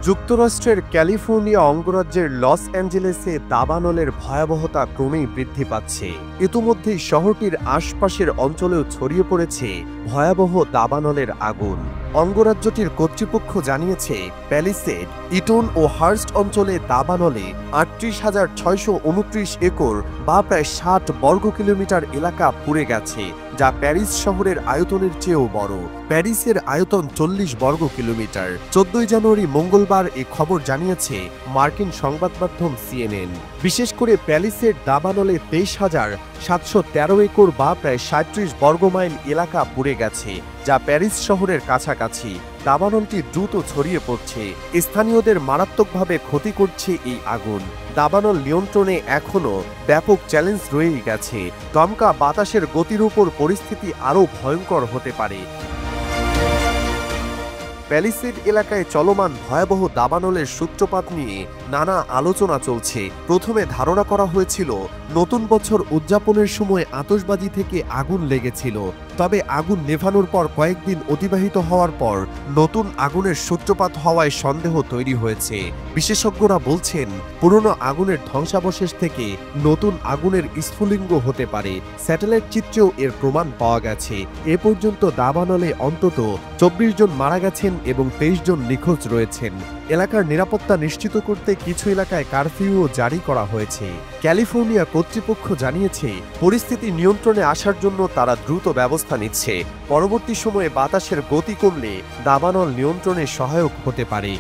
যুক্তরাষ্ট্রের ক্যালিফোর্নিয়া অঙ্গরাজ্যের লস অ্যাঞ্জেলেসে দাবানলের ভয়াবহতা ক্রমেই বৃদ্ধি পাচ্ছে। ইতোমধ্যেই শহরটির আশপাশের অঞ্চলেও ছড়িয়ে পড়েছে ভয়াবহ দাবানলের আগুন। অঙ্গরাজ্যটির কর্তৃপক্ষ জানিয়েছে, প্যালিসেড, ইটন ও হার্স্ট অঞ্চলে দাবানলে ৩৮,৬২৯ একর বা প্রায় ৬০ বর্গ কিলোমিটার এলাকা পুড়ে গেছে, যা প্যারিস শহরের আয়তনের চেয়েও বড়। প্যারিসের আয়তন ৪০ বর্গ কিলোমিটার। ১৪ জানুয়ারি মঙ্গলবার এ খবর জানিয়েছে মার্কিন সংবাদ মাধ্যম CNN। বিশেষ করে প্যারিসের দাবানলে ২৩,৭১৩ একর বা প্রায় ৩৭ বর্গমাইল এলাকা পুড়ে গেছে, যা প্যারিস শহরের কাছাকাছি। দাবানলটি দ্রুত ছড়িয়ে পড়ছে, স্থানীয়দের মারাত্মকভাবে ক্ষতি করছে এই আগুন। দাবানল নিয়ন্ত্রণে এখনও ব্যাপক চ্যালেঞ্জ রয়েই গেছে। দমকা বাতাসের গতির উপর পরিস্থিতি আরও ভয়ঙ্কর হতে পারে। প্যালিসেড এলাকায় চলমান ভয়াবহ দাবানলের সূত্রপাত নিয়ে নানা আলোচনা চলছে। প্রথমে ধারণা করা হয়েছিল নতুন বছর উদযাপনের সময় আতশবাজি থেকে আগুন লেগেছিল, তবে আগুন নেভানোর পর কয়েকদিন অতিবাহিত হওয়ার পর নতুন আগুনের সূত্রপাত হওয়ায় সন্দেহ তৈরি হয়েছে। বিশেষজ্ঞরা বলছেন, পুরনো আগুনের ধ্বংসাবশেষ থেকে নতুন আগুনের স্ফুলিঙ্গ হতে পারে। স্যাটেলাইট চিত্রেও এর প্রমাণ পাওয়া গেছে। এ পর্যন্ত দাবানলে অন্তত ২৪ জন মারা গেছেন এবং ২৩ জন নিখোঁজ রয়েছেন। এলাকার নিরাপত্তা নিশ্চিত করতে কিছু এলাকায় কারফিউও জারি করা হয়েছে। ক্যালিফোর্নিয়া কর্তৃপক্ষ জানিয়েছে, পরিস্থিতি নিয়ন্ত্রণে আসার জন্য তারা দ্রুত ব্যবস্থা নিচ্ছে। পরবর্তী সময়ে বাতাসের গতি কমলে দাবানল নিয়ন্ত্রণে সহায়ক হতে পারে।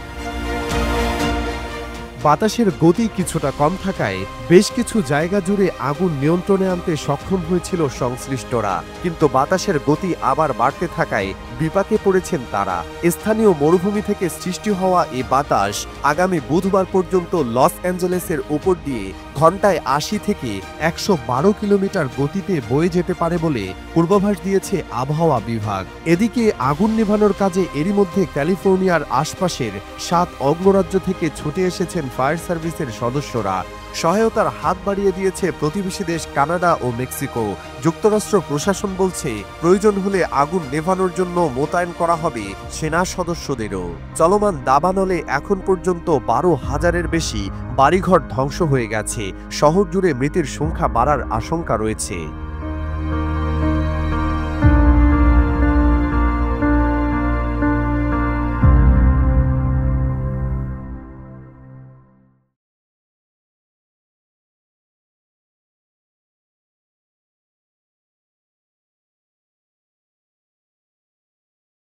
বাতাসের গতি কিছুটা কম থাকায় বেশ কিছু জায়গা জুড়ে আগুন নিয়ন্ত্রণে আনতে সক্ষম হয়েছিল সংশ্লিষ্টরা, কিন্তু বাতাসের গতি আবার বাড়তে থাকায় বিপাকে পড়েছেন তারা। স্থানীয় মরুভূমি থেকে সৃষ্টি হওয়া এই বাতাস আগামী বুধবার পর্যন্ত লস অ্যাঞ্জেলেসের উপর দিয়ে ঘন্টায় ৮০ থেকে ১১২ কিলোমিটার গতিতে বয়ে যেতে পারে বলে পূর্বাভাস দিয়েছে আবহাওয়া বিভাগ। এদিকে আগুন নেভানোর কাজে এরই মধ্যে ক্যালিফোর্নিয়ার আশপাশের ৭ অঙ্গরাজ্য থেকে ছুটে এসেছেন ফায়ার সার্ভিসের সদস্যরা। সহায়তার হাত বাড়িয়ে দিয়েছে প্রতিবেশী দেশ কানাডা ও মেক্সিকো। যুক্তরাষ্ট্র প্রশাসন বলছে, প্রয়োজন হলে আগুন নেভানোর জন্য মোতায়েন করা হবে সেনা সদস্যদেরও। চলমান দাবানলে এখন পর্যন্ত ১২,০০০-এর বেশি বাড়িঘর ধ্বংস হয়ে গেছে। শহর জুড়ে মৃতের সংখ্যা বাড়ার আশঙ্কা রয়েছে।